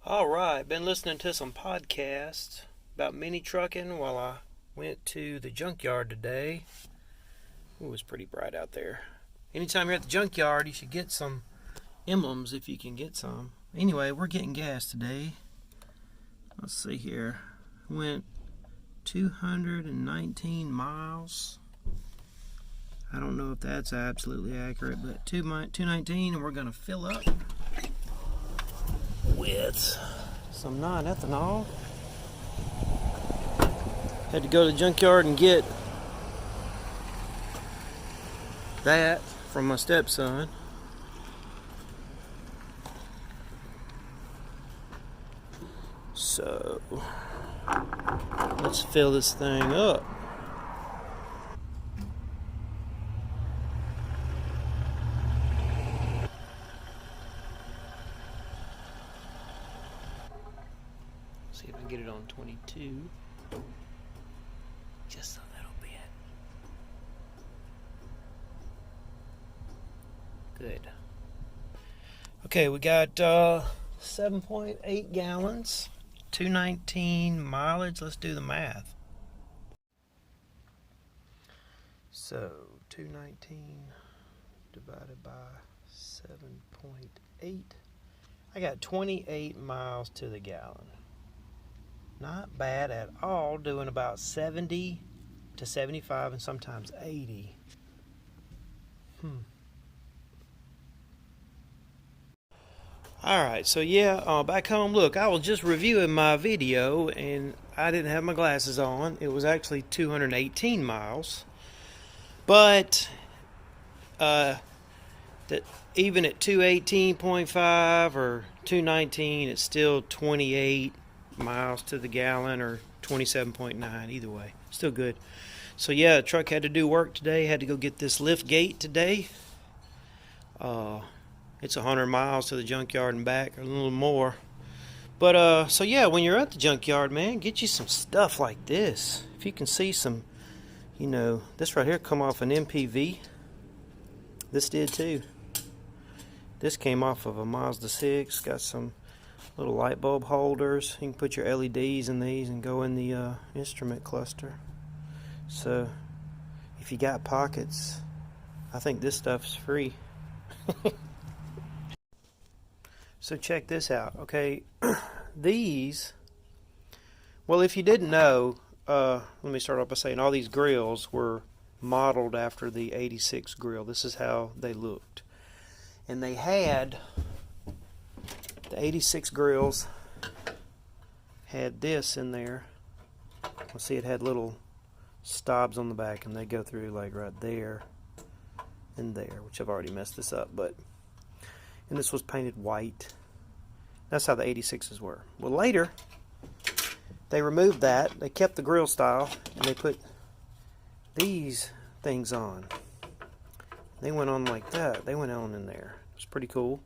Alright, been listening to some podcasts about mini trucking while I went to the junkyard today. It was pretty bright out there. Anytime you're at the junkyard, you should get some emblems if you can get some. Anyway, we're getting gas today. Let's see here. Went 219 miles. I don't know if that's absolutely accurate, but 219, and we're going to fill up with some non-ethanol. Had to go to the junkyard and get that from my stepson. So let's fill this thing up. See if I can get it on 22. Just a little bit. Good. Okay, we got 7.8 gallons, 219 mileage. Let's do the math. So 219 divided by 7.8. I got 28 miles to the gallon. Not bad at all, doing about 70 to 75 and sometimes 80. Alright, so yeah, back home, look, I was just reviewing my video and I didn't have my glasses on. It was actually 218 miles. But that even at 218.5 or 219, it's still 28 miles to the gallon, or 27.9, either way, still good. So yeah, the truck had to do work today. Had to go get this lift gate today. It's 100 miles to the junkyard and back, or a little more. But so yeah, when you're at the junkyard, man, get you some stuff like this. If you can see some, you know, this right here come off an MPV. This did too. This came off of a Mazda 6. Got some little light bulb holders. You can put your LEDs in these and go in the instrument cluster. So if you got pockets, I think this stuff's free. So check this out. Okay, these, well, if you didn't know, let me start off by saying all these grills were modeled after the 86 grill. This is how they looked. And they had, the 86 grills had this in there. Let's see, it had little stobs on the back, and they go through like right there and there, which I've already messed this up, but, and this was painted white. That's how the 86s were. Well, later they removed that. They kept the grill style and they put these things on. They went on like that. They went on in there. It's pretty cool.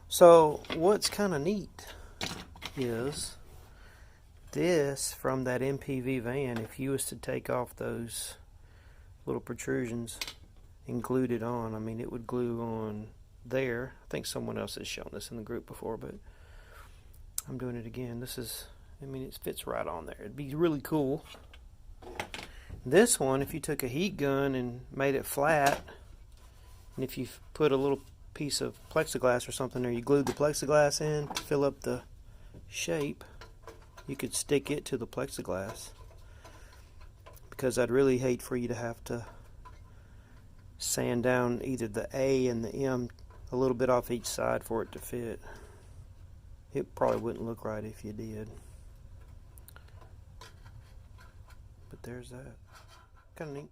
So what's kind of neat is this from that MPV van. If you was to take off those little protrusions and glued it on, I mean, it would glue on there. I think someone else has shown this in the group before, but I'm doing it again. This is, I mean, it fits right on there. It'd be really cool. This one, if you took a heat gun and made it flat, and if you put a little piece of plexiglass or something there, you glued the plexiglass in to fill up the shape, you could stick it to the plexiglass, because I'd really hate for you to have to sand down either the A and the M a little bit off each side for it to fit. It probably wouldn't look right if you did. But there's that. Kind of neat.